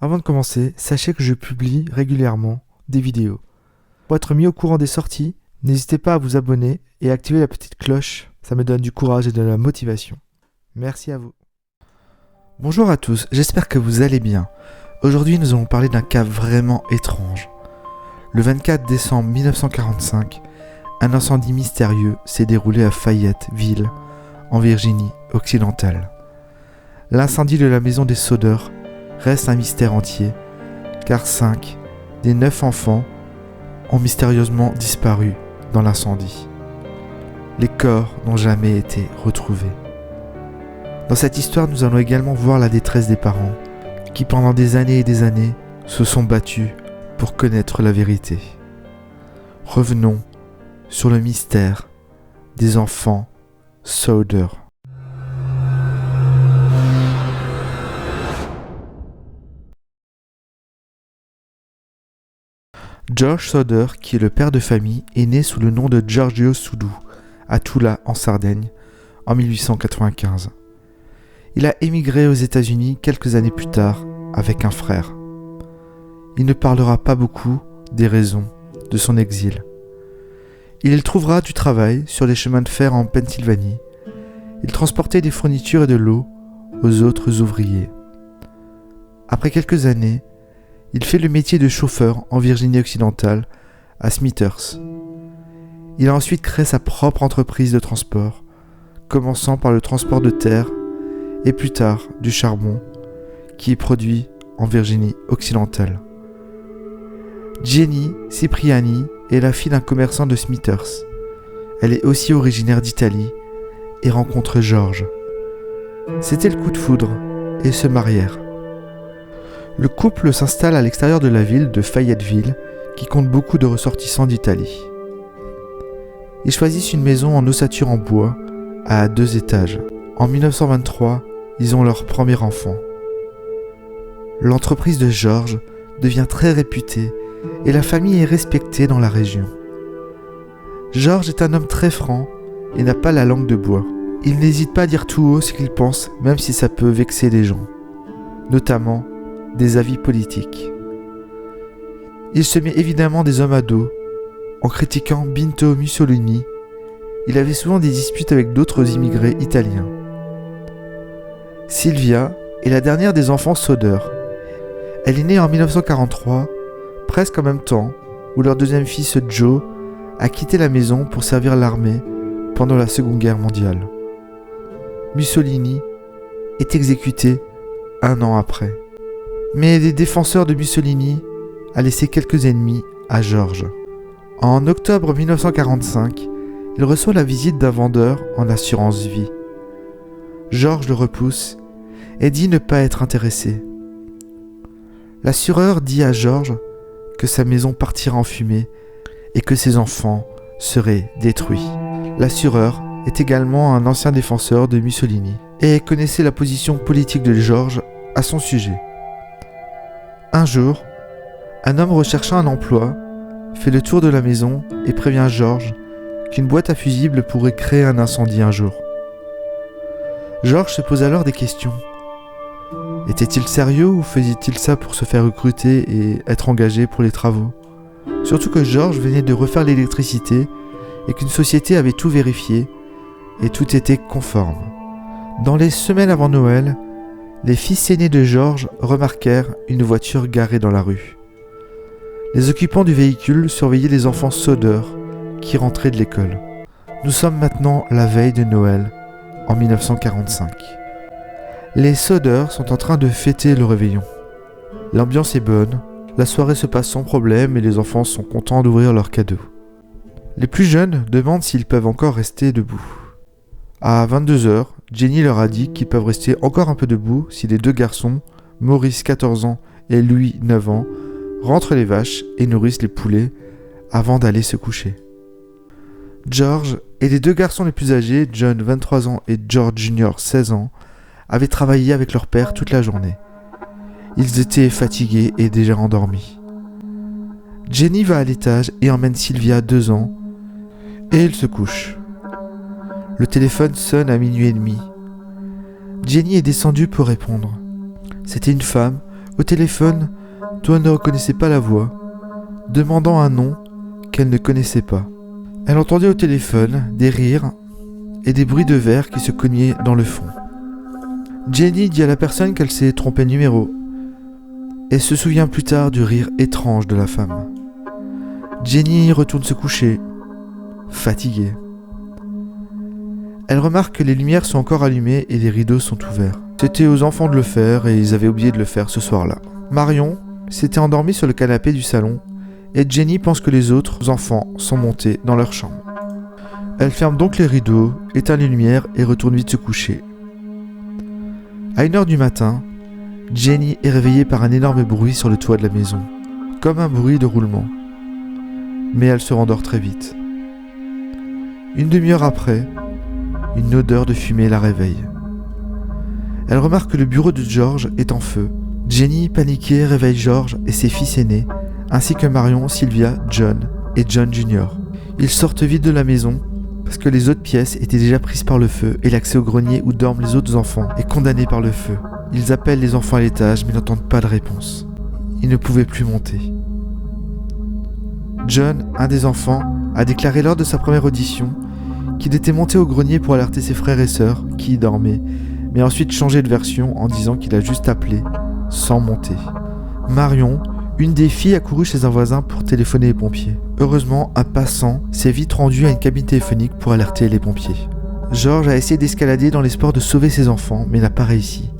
Avant de commencer, sachez que je publie régulièrement des vidéos. Pour être mis au courant des sorties, n'hésitez pas à vous abonner et à activer la petite cloche, ça me donne du courage et de la motivation. Merci à vous. Bonjour à tous, j'espère que vous allez bien. Aujourd'hui, nous allons parler d'un cas vraiment étrange. Le 24 décembre 1945, un incendie mystérieux s'est déroulé à Fayetteville, en Virginie occidentale. L'incendie de la maison des Sodder reste un mystère entier, car 5 des 9 enfants ont mystérieusement disparu dans l'incendie. Les corps n'ont jamais été retrouvés. Dans cette histoire, nous allons également voir la détresse des parents, qui pendant des années et des années se sont battus pour connaître la vérité. Revenons sur le mystère des enfants Sodder. George Sodder, qui est le père de famille, est né sous le nom de Giorgio Sudu, à Toula, en Sardaigne, en 1895. Il a émigré aux États-Unis quelques années plus tard avec un frère. Il ne parlera pas beaucoup des raisons de son exil. Il trouvera du travail sur les chemins de fer en Pennsylvanie. Il transportait des fournitures et de l'eau aux autres ouvriers. Après quelques années, il fait le métier de chauffeur en Virginie occidentale, à Smithers. Il a ensuite créé sa propre entreprise de transport, commençant par le transport de terre et plus tard du charbon, qui est produit en Virginie occidentale. Jenny Cipriani est la fille d'un commerçant de Smithers. Elle est aussi originaire d'Italie et rencontre George. C'était le coup de foudre et se marièrent. Le couple s'installe à l'extérieur de la ville de Fayetteville, qui compte beaucoup de ressortissants d'Italie. Ils choisissent une maison en ossature en bois, à 2 étages. En 1923, ils ont leur premier enfant. L'entreprise de George devient très réputée et la famille est respectée dans la région. George est un homme très franc et n'a pas la langue de bois. Il n'hésite pas à dire tout haut ce qu'il pense, même si ça peut vexer les gens, notamment des avis politiques. Il se met évidemment des hommes à dos. En critiquant Benito Mussolini, il avait souvent des disputes avec d'autres immigrés italiens. Sylvia est la dernière des enfants Sodder. Elle est née en 1943, presque en même temps où leur deuxième fils Joe a quitté la maison pour servir l'armée pendant la Seconde Guerre mondiale. Mussolini est exécuté 1 an après. Mais les défenseurs de Mussolini a laissé quelques ennemis à George. En octobre 1945, il reçoit la visite d'un vendeur en assurance vie. George le repousse et dit ne pas être intéressé. L'assureur dit à George que sa maison partira en fumée et que ses enfants seraient détruits. L'assureur est également un ancien défenseur de Mussolini et connaissait la position politique de George à son sujet. Un jour, un homme recherchant un emploi fait le tour de la maison et prévient George qu'une boîte à fusibles pourrait créer un incendie un jour. George se pose alors des questions. Était-il sérieux ou faisait-il ça pour se faire recruter et être engagé pour les travaux ? Surtout que George venait de refaire l'électricité et qu'une société avait tout vérifié et tout était conforme. Dans les semaines avant Noël, les fils aînés de George remarquèrent une voiture garée dans la rue. Les occupants du véhicule surveillaient les enfants Sodder qui rentraient de l'école. Nous sommes maintenant la veille de Noël, en 1945. Les Sodder sont en train de fêter le réveillon. L'ambiance est bonne, la soirée se passe sans problème et les enfants sont contents d'ouvrir leurs cadeaux. Les plus jeunes demandent s'ils peuvent encore rester debout. À 22h, Jenny leur a dit qu'ils peuvent rester encore un peu debout si les 2 garçons, Maurice 14 ans et Louis 9 ans, rentrent les vaches et nourrissent les poulets avant d'aller se coucher. George et les 2 garçons les plus âgés, John 23 ans et George Jr. 16 ans, avaient travaillé avec leur père toute la journée. Ils étaient fatigués et déjà endormis. Jenny va à l'étage et emmène Sylvia 2 ans et ils se couchent. Le téléphone sonne à 00h30. Jenny est descendue pour répondre. C'était une femme Au téléphone, Dawn ne reconnaissait pas la voix, demandant un nom qu'elle ne connaissait pas. Elle entendait au téléphone des rires et des bruits de verre qui se cognaient dans le fond. Jenny dit à la personne qu'elle s'est trompée de numéro et se souvient plus tard du rire étrange de la femme. Jenny retourne se coucher, fatiguée. Elle remarque que les lumières sont encore allumées et les rideaux sont ouverts. C'était aux enfants de le faire et ils avaient oublié de le faire ce soir-là. Marion s'était endormie sur le canapé du salon et Jenny pense que les autres enfants sont montés dans leur chambre. Elle ferme donc les rideaux, éteint les lumières et retourne vite se coucher. À 1h du matin, Jenny est réveillée par un énorme bruit sur le toit de la maison, comme un bruit de roulement. Mais elle se rendort très vite. Une demi-heure après, une odeur de fumée la réveille. Elle remarque que le bureau de George est en feu. Jenny, paniquée, réveille George et ses fils aînés, ainsi que Marion, Sylvia, John et John Jr. Ils sortent vite de la maison parce que les autres pièces étaient déjà prises par le feu et l'accès au grenier où dorment les autres enfants est condamné par le feu. Ils appellent les enfants à l'étage mais n'entendent pas de réponse. Ils ne pouvaient plus monter. John, un des enfants, a déclaré lors de sa première audition qu'il était monté au grenier pour alerter ses frères et sœurs qui y dormaient, mais a ensuite changé de version en disant qu'il a juste appelé, sans monter. Marion, une des filles, a couru chez un voisin pour téléphoner les pompiers. Heureusement, un passant s'est vite rendu à une cabine téléphonique pour alerter les pompiers. George a essayé d'escalader dans l'espoir de sauver ses enfants, mais n'a pas réussi.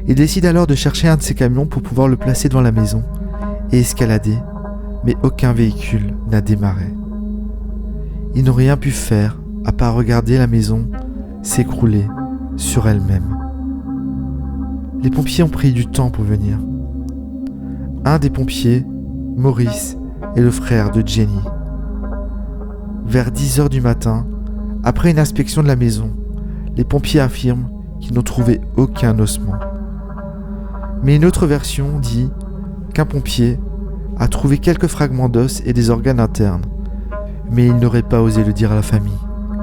Il décide alors de chercher un de ses camions pour pouvoir le placer devant la maison et escalader, mais aucun véhicule n'a démarré. Ils n'ont rien pu faire à part regarder la maison s'écrouler sur elle-même. Les pompiers ont pris du temps pour venir. Un des pompiers, Maurice, est le frère de Jenny. Vers 10h du matin, après une inspection de la maison, les pompiers affirment qu'ils n'ont trouvé aucun ossement. Mais une autre version dit qu'un pompier a trouvé quelques fragments d'os et des organes internes, mais il n'aurait pas osé le dire à la famille.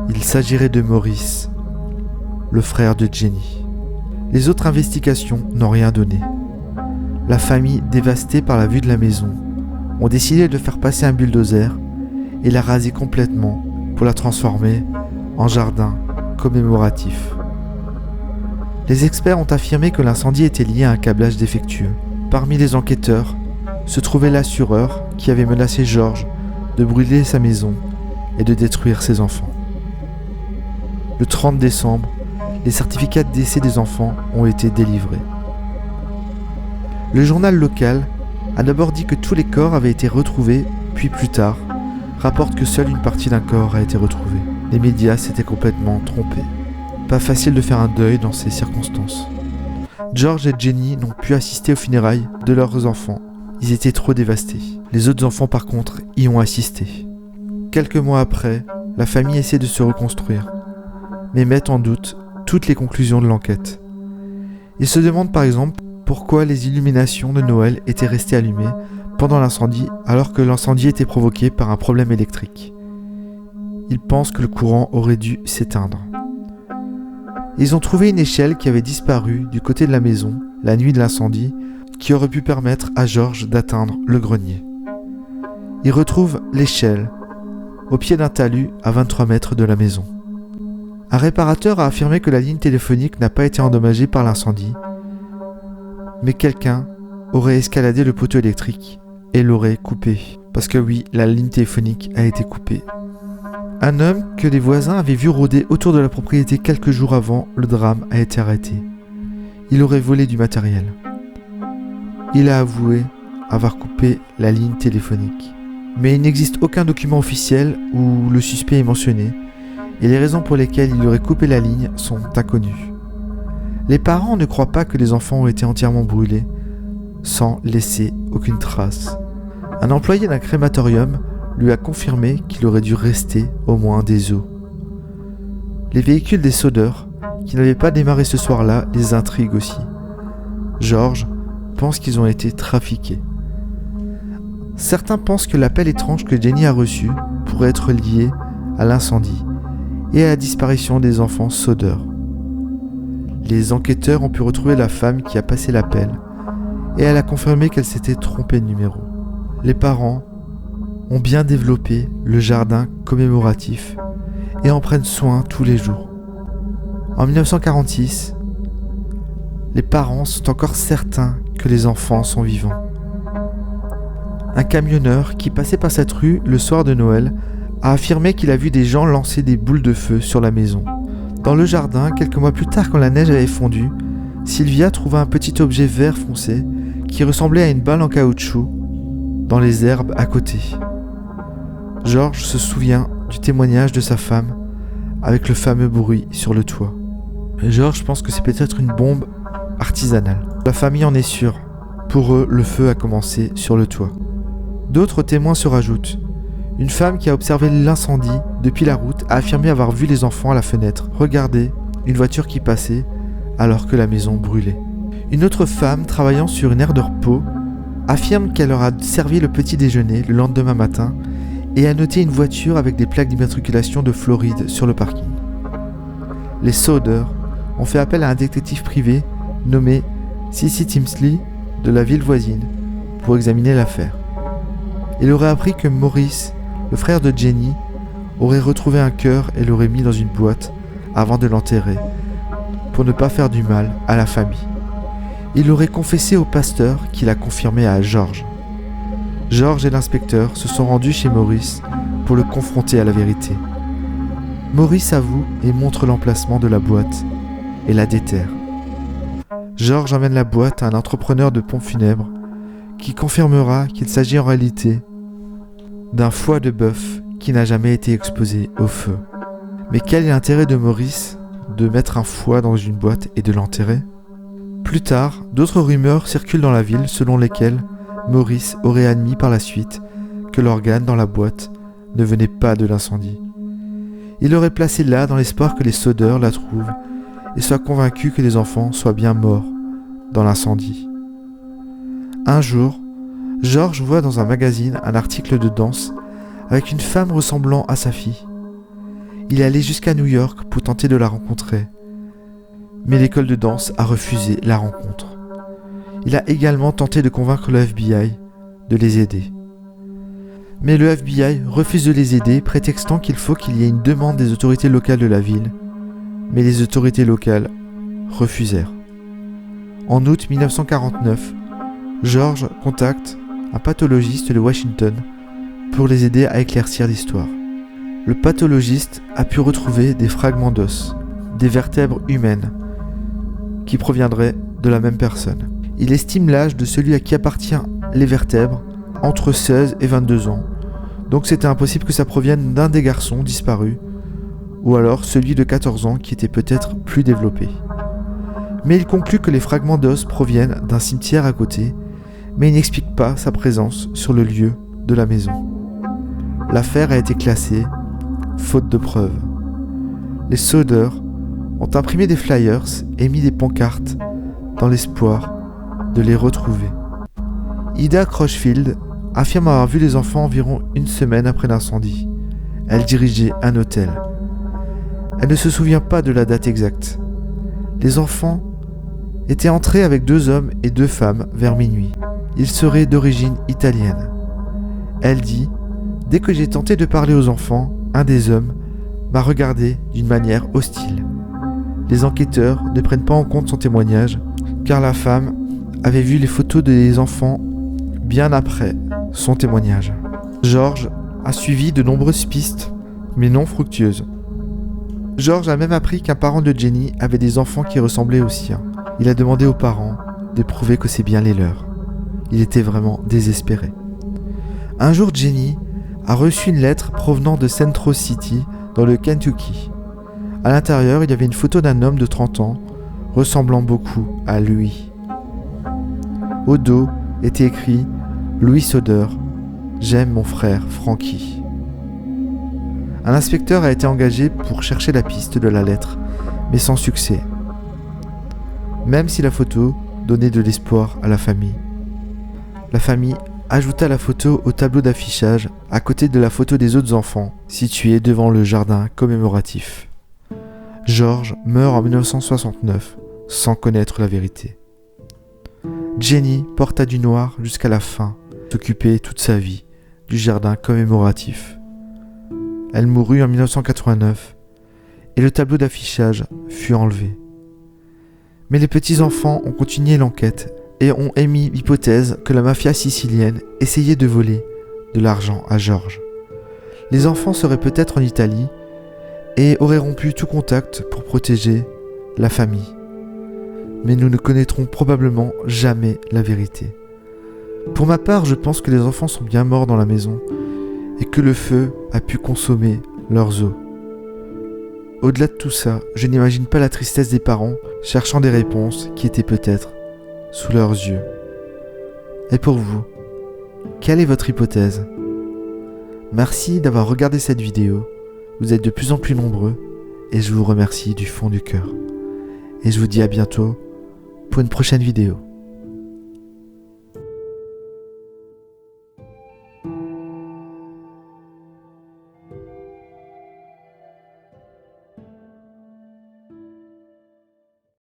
Il s'agirait de Maurice, le frère de Jenny. Les autres investigations n'ont rien donné. La famille, dévastée par la vue de la maison, ont décidé de faire passer un bulldozer et la raser complètement pour la transformer en jardin commémoratif. Les experts ont affirmé que l'incendie était lié à un câblage défectueux. Parmi les enquêteurs se trouvait l'assureur qui avait menacé George de brûler sa maison et de détruire ses enfants. Le 30 décembre, les certificats de décès des enfants ont été délivrés. Le journal local a d'abord dit que tous les corps avaient été retrouvés, puis plus tard, rapporte que seule une partie d'un corps a été retrouvée. Les médias s'étaient complètement trompés. Pas facile de faire un deuil dans ces circonstances. George et Jenny n'ont pu assister aux funérailles de leurs enfants. Ils étaient trop dévastés. Les autres enfants, par contre, y ont assisté. Quelques mois après, la famille essaie de se reconstruire, mais met en doute toutes les conclusions de l'enquête. Ils se demandent par exemple pourquoi les illuminations de Noël étaient restées allumées pendant l'incendie alors que l'incendie était provoqué par un problème électrique. Ils pensent que le courant aurait dû s'éteindre. Ils ont trouvé une échelle qui avait disparu du côté de la maison la nuit de l'incendie qui aurait pu permettre à George d'atteindre le grenier. Ils retrouvent l'échelle au pied d'un talus à 23 mètres de la maison. Un réparateur a affirmé que la ligne téléphonique n'a pas été endommagée par l'incendie, mais quelqu'un aurait escaladé le poteau électrique et l'aurait coupé. Parce que oui, la ligne téléphonique a été coupée. Un homme que les voisins avaient vu rôder autour de la propriété quelques jours avant le drame a été arrêté. Il aurait volé du matériel. Il a avoué avoir coupé la ligne téléphonique. Mais il n'existe aucun document officiel où le suspect est mentionné, et les raisons pour lesquelles il aurait coupé la ligne sont inconnues. Les parents ne croient pas que les enfants ont été entièrement brûlés, sans laisser aucune trace. Un employé d'un crématorium lui a confirmé qu'il aurait dû rester au moins des os. Les véhicules des soudeurs, qui n'avaient pas démarré ce soir-là, les intriguent aussi. George pense qu'ils ont été trafiqués. Certains pensent que l'appel étrange que Jenny a reçu pourrait être lié à l'incendie et à la disparition des enfants soudeurs. Les enquêteurs ont pu retrouver la femme qui a passé l'appel et elle a confirmé qu'elle s'était trompée de numéro. Les parents ont bien développé le jardin commémoratif et en prennent soin tous les jours. En 1946, les parents sont encore certains que les enfants sont vivants. Un camionneur qui passait par cette rue le soir de Noël a affirmé qu'il a vu des gens lancer des boules de feu sur la maison. Dans le jardin, quelques mois plus tard, quand la neige avait fondu, Sylvia trouva un petit objet vert foncé qui ressemblait à une balle en caoutchouc dans les herbes à côté. George se souvient du témoignage de sa femme avec le fameux bruit sur le toit. George pense que c'est peut-être une bombe artisanale. La famille en est sûre. Pour eux, le feu a commencé sur le toit. D'autres témoins se rajoutent. Une femme qui a observé l'incendie depuis la route a affirmé avoir vu les enfants à la fenêtre regarder une voiture qui passait alors que la maison brûlait. Une autre femme travaillant sur une aire de repos affirme qu'elle leur a servi le petit déjeuner le lendemain matin et a noté une voiture avec des plaques d'immatriculation de Floride sur le parking. Les Soder ont fait appel à un détective privé nommé C.C. Timsley de la ville voisine pour examiner l'affaire. Il aurait appris que Maurice, le frère de Jenny, aurait retrouvé un cœur et l'aurait mis dans une boîte avant de l'enterrer pour ne pas faire du mal à la famille. Il aurait confessé au pasteur qui l'a confirmé à George. George et l'inspecteur se sont rendus chez Maurice pour le confronter à la vérité. Maurice avoue et montre l'emplacement de la boîte et la déterre. George emmène la boîte à un entrepreneur de pompes funèbres qui confirmera qu'il s'agit en réalité d'un foie de bœuf qui n'a jamais été exposé au feu. Mais quel est l'intérêt de Maurice de mettre un foie dans une boîte et de l'enterrer ? Plus tard, d'autres rumeurs circulent dans la ville selon lesquelles Maurice aurait admis par la suite que l'organe dans la boîte ne venait pas de l'incendie. Il l'aurait placé là dans l'espoir que les Soder la trouvent et soient convaincus que les enfants soient bien morts dans l'incendie. Un jour, George voit dans un magazine un article de danse avec une femme ressemblant à sa fille. Il est allé jusqu'à New York pour tenter de la rencontrer, mais l'école de danse a refusé la rencontre. Il a également tenté de convaincre le FBI de les aider. Mais le FBI refuse de les aider, prétextant qu'il faut qu'il y ait une demande des autorités locales de la ville, mais les autorités locales refusèrent. En août 1949, George contacte un pathologiste de Washington pour les aider à éclaircir l'histoire. Le pathologiste a pu retrouver des fragments d'os, des vertèbres humaines, qui proviendraient de la même personne. Il estime l'âge de celui à qui appartient les vertèbres entre 16 et 22 ans, donc c'était impossible que ça provienne d'un des garçons disparus, ou alors celui de 14 ans qui était peut-être plus développé. Mais il conclut que les fragments d'os proviennent d'un cimetière à côté, mais il n'explique pas sa présence sur le lieu de la maison. L'affaire a été classée faute de preuves. Les Soder ont imprimé des flyers et mis des pancartes dans l'espoir de les retrouver. Ida Crutchfield affirme avoir vu les enfants environ une semaine après l'incendie. Elle dirigeait un hôtel. Elle ne se souvient pas de la date exacte. Les enfants étaient entrés avec 2 hommes et 2 femmes vers minuit. Ils seraient d'origine italienne. Elle dit « Dès que j'ai tenté de parler aux enfants, un des hommes m'a regardé d'une manière hostile. Les enquêteurs ne prennent pas en compte son témoignage, car la femme avait vu les photos des enfants bien après son témoignage. George a suivi de nombreuses pistes, mais non fructueuses. George a même appris qu'un parent de Jenny avait des enfants qui ressemblaient aux siens. Il a demandé aux parents de prouver que c'est bien les leurs. Il était vraiment désespéré. Un jour, Jenny a reçu une lettre provenant de Central City, dans le Kentucky. À l'intérieur, il y avait une photo d'un homme de 30 ans, ressemblant beaucoup à lui. Au dos était écrit « Louis Soder, j'aime mon frère Frankie ». Un inspecteur a été engagé pour chercher la piste de la lettre, mais sans succès. Même si la photo donnait de l'espoir à la famille. La famille ajouta la photo au tableau d'affichage à côté de la photo des autres enfants situés devant le jardin commémoratif. George meurt en 1969 sans connaître la vérité. Jenny porta du noir jusqu'à la fin, s'occuper toute sa vie du jardin commémoratif. Elle mourut en 1989 et le tableau d'affichage fut enlevé. Mais les petits-enfants ont continué l'enquête et ont émis l'hypothèse que la mafia sicilienne essayait de voler de l'argent à George. Les enfants seraient peut-être en Italie et auraient rompu tout contact pour protéger la famille. Mais nous ne connaîtrons probablement jamais la vérité. Pour ma part, je pense que les enfants sont bien morts dans la maison et que le feu a pu consommer leurs os. Au-delà de tout ça, je n'imagine pas la tristesse des parents cherchant des réponses qui étaient peut-être sous leurs yeux. Et pour vous, quelle est votre hypothèse ? Merci d'avoir regardé cette vidéo. Vous êtes de plus en plus nombreux et je vous remercie du fond du cœur. Et je vous dis à bientôt pour une prochaine vidéo.